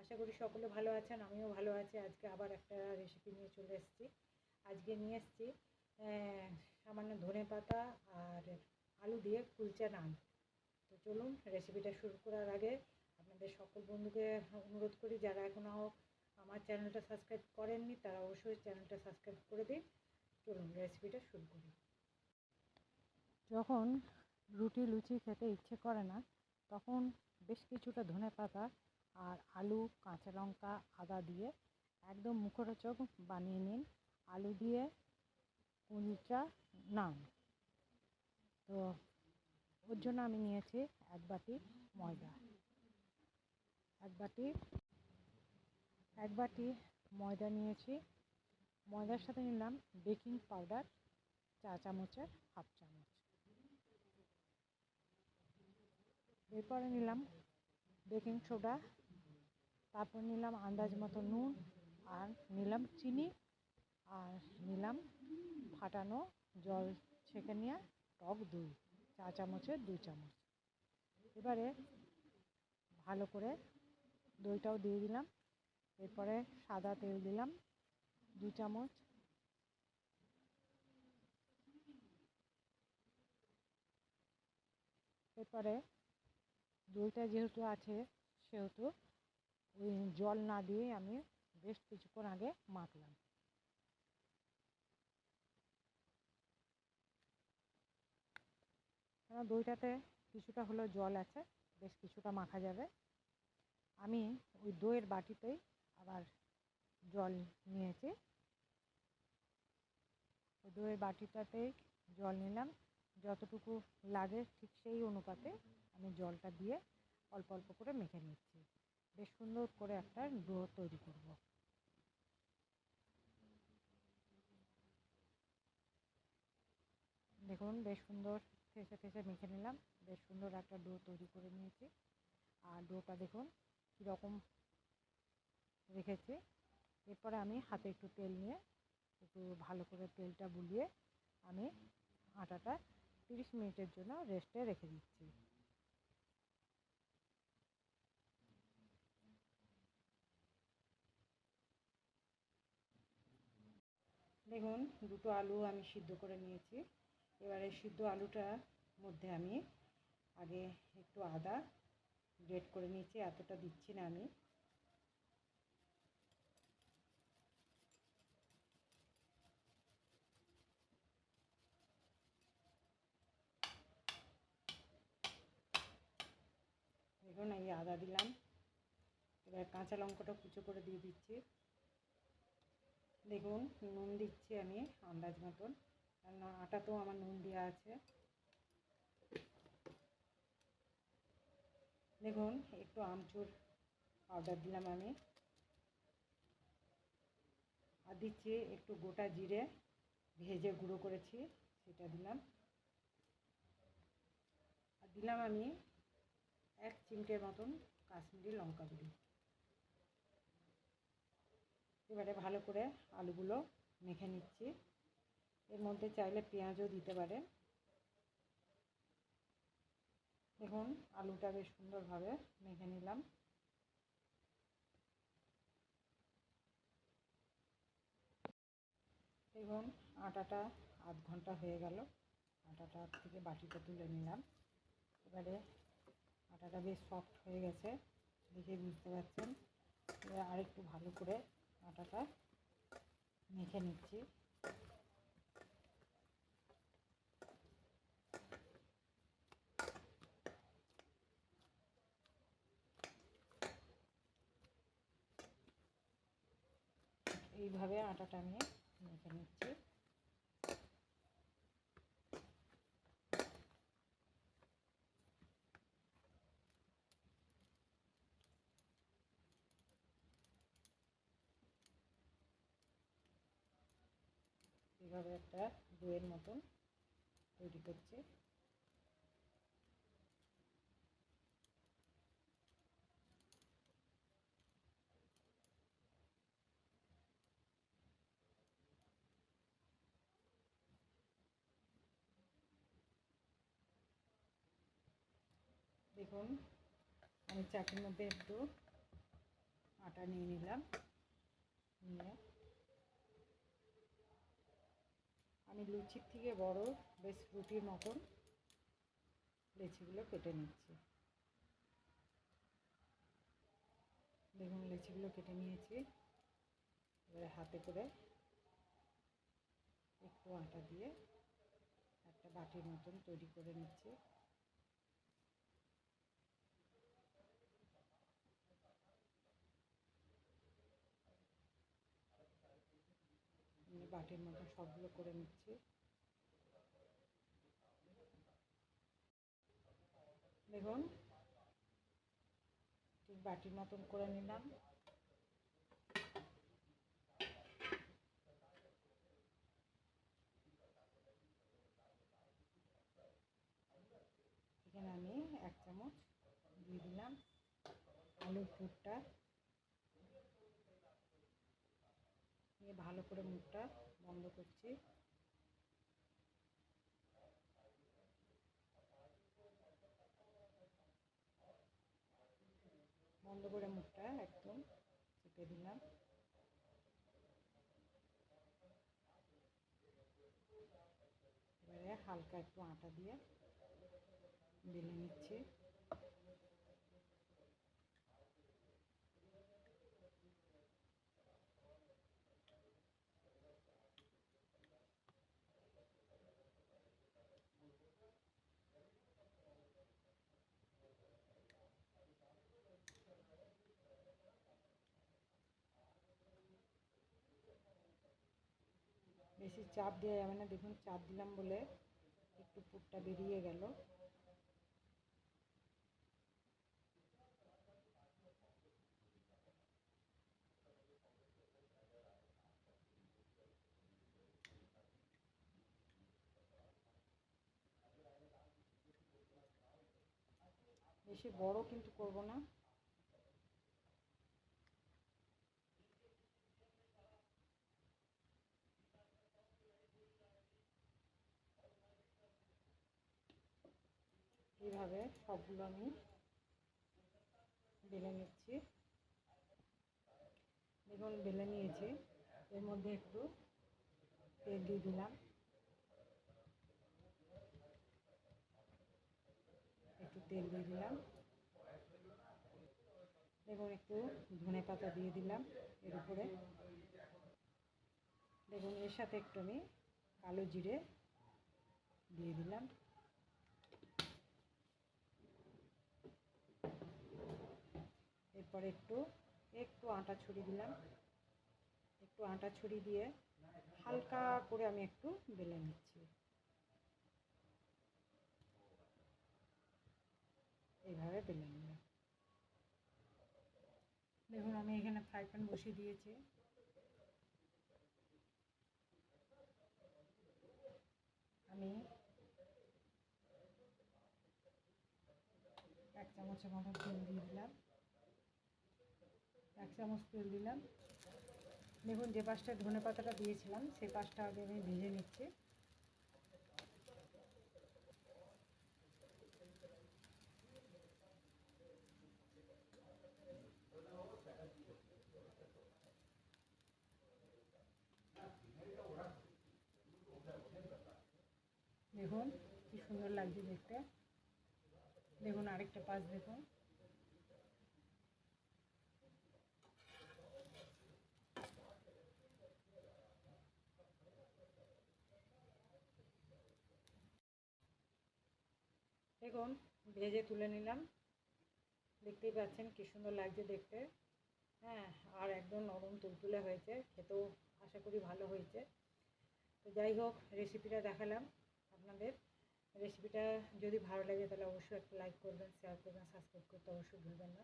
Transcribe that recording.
আশা করি সকলে ভালো আছেন, আমিও ভালো আছি। আজকে আবার একটা রেসিপি নিয়ে চলে এসেছি। আজকে নিয়ে এসেছি সামান্য ধনেপাতা আর আলু দিয়ে কুলচা নান। তো চলুন রেসিপিটা শুরু করার আগে আপনাদের সকল বন্ধুকে অনুরোধ করি, যারা এখনও আমার চ্যানেলটা সাবস্ক্রাইব করেননি তারা অবশ্যই চ্যানেলটা সাবস্ক্রাইব করে দিন। চলুন রেসিপিটা শুরু করি। যখন রুটি লুচি খেতে ইচ্ছে করে না, তখন বেশ কিছুটা ধনেপাতা আর আলু, কাঁচা লঙ্কা, আদা দিয়ে একদম মুখরোচক বানিয়ে নিন আলু দিয়ে কুলচা নান। তো ওর জন্য আমি নিয়েছি এক বাটি ময়দা, এক বাটি ময়দা নিয়েছি। ময়দার সাথে নিলাম বেকিং পাউডার চা চামচের হাফ চামচ। এরপরে নিলাম বেকিং সোডা, তারপর নিলাম আন্দাজ মতো নুন, আর নিলাম চিনি, আর নিলাম ফাটানো জল ছেঁকে নেওয়া টক দই চা চামচের 2 চামচ। এবারে ভালো করে দইটাও দিয়ে দিলাম। এরপরে সাদা তেল দিলাম 2 চামচ। এরপরে দইটা যেহেতু আছে সেহেতু ওই জল না দিয়ে আমি বেশ কিছুক্ষণ আগে মাখলাম। কারণ দইটাতে কিছুটা হলেও জল আছে, বেশ কিছুটা মাখা যাবে। আমি ওই দইয়ের বাটিতেই আবার জল নিয়েছি, ওই দইয়ের বাটিটাতেই জল নিলাম। যতটুকু লাগে ঠিক সেই অনুপাতে আমি জলটা দিয়ে অল্প অল্প করে মেখে নিচ্ছি। বেশ সুন্দর করে একটা ডো তৈরি করব। দেখুন বেশ সুন্দর ঠেসে ঠেসে মেখে নিলাম, বেশ সুন্দর একটা ডো তৈরি করে নিয়েছি। আর ডোটা দেখুন কীরকম রেখেছি। এরপরে আমি হাতে একটু তেল নিয়ে একটু ভালো করে তেলটা বুলিয়ে আমি আটাটা 30 মিনিটের জন্য রেস্টে রেখে দিচ্ছি। দেখুন দুটো আলু আমি সিদ্ধ করে নিয়েছি। এবারে সিদ্ধ আলুটার মধ্যে আমি আগে একটু আদা গ্রেট করে নিয়েছি, এতটা দিচ্ছি না আমি। দেখুন এই আদা দিলাম। এবার কাঁচা লঙ্কাটা কুচো করে দিয়ে দিচ্ছি। দেখুন নুন দিচ্ছি আমি আন্দাজ মতন, কারণ আটাতেও আমার নুন দেওয়া আছে। দেখুন একটু আমচুর পাউডার দিলাম আমি, আর দিচ্ছি একটু গোটা জিরে ভেজে গুঁড়ো করেছি সেটা দিলাম। আর দিলাম আমি 1 চিমটের মতন কাশ্মীরি লঙ্কা গুঁড়ি। এবারে ভালো করে আলুগুলো মেখে নিচ্ছি। এর মধ্যে চাইলে পেঁয়াজও দিতে পারেন। দেখুন আলুটা বেশ সুন্দরভাবে মেখে নিলাম। দেখুন আটাটা আধ ঘন্টা হয়ে গেল। আটাটা থেকে বাটিটা তুলে নিলাম। এবারে আটাটা বেশ সফট হয়ে গেছে, দেখে বুঝতে পারছেন। এবার আরেকটু ভালো করে আটাটা মেখে নিচ্ছি। এইভাবে আটাটা আমি মেখে নিচ্ছি। এইভাবে একটা ডোয়ের মতন তৈরি করছি। দেখুন আমি চাকুর মধ্যে একটু আটা নিয়ে নিলাম। নিয়ে আমি লুচির থেকে বড় বেশ রুটির মতন লেচিগুলো কেটে নিচ্ছি। দেখুন লেচিগুলো কেটে নিয়েছি। এবারে হাতে করে একটু আটা দিয়ে একটা বাটির মতন তৈরি করে নিচ্ছি। বাটির মতন সবগুলো করে নিচ্ছি। দেখুন ঠিক বাটির মতন করে নিলাম। এখানে আমি 1 চামচ দিয়ে দিলাম আলুর পুরটা। নিয়ে ভালো করে মুখটা বন্ধ করছি। বন্ধ করে মুখটা একদম চেপে দিলাম। এবারে হালকা একটু আটা দিয়ে বেলে নিচ্ছি। বেশি চাপ দেওয়া যাবে না। দেখুন চাপ দিলাম বলে একটু পুরটা বেরিয়ে গেল। বেশি বড় কিন্তু করব না। এইভাবে সবগুলো আমি বেলে নিচ্ছি। দেখুন বেলে নিয়েছি। এর মধ্যে একটু তেল দিয়ে দিলাম। একটু তেল দিয়ে দিলাম। দেখুন একটু ধনে পাতা দিয়ে দিলাম এর উপরে। দেখুন এর সাথে একটু আমি কালো জিরে দিয়ে দিলাম। এরপরে একটু একটু আটা ছড়িয়ে দিলাম। একটু আটা ছড়িয়ে দিয়ে হালকা করে আমি একটু বেলে নিচ্ছি। এইভাবে বেলে নিলাম। দেখুন আমি এখানে ফ্রাই প্যান বসিয়ে দিয়েছি। আমি 1 চামচের মতো তেল দিয়ে দিলাম। 1 চামচ তেল দিলাম। দেখুন যে পাশটা ধনে পাতাটা দিয়েছিলাম সেই পাশটা আগে আমি ভেজে নিচ্ছি। দেখুন কি সুন্দর লাগছে দেখতে। দেখুন আরেকটা পাশ দেখুন। দেখুন ভেজে তুলে নিলাম। দেখতেই পাচ্ছেন কি সুন্দর লাগছে দেখতে। হ্যাঁ, আর একদম নরম তুলতুলে হয়েছে। খেতেও আশা করি ভালো হয়েছে। তো যাই হোক রেসিপিটা দেখালাম আপনাদের। রেসিপিটা যদি ভালো লাগে তাহলে অবশ্যই একটা লাইক করবেন, শেয়ার করবেন, সাবস্ক্রাইব করতে অবশ্যই ভুলবেন না।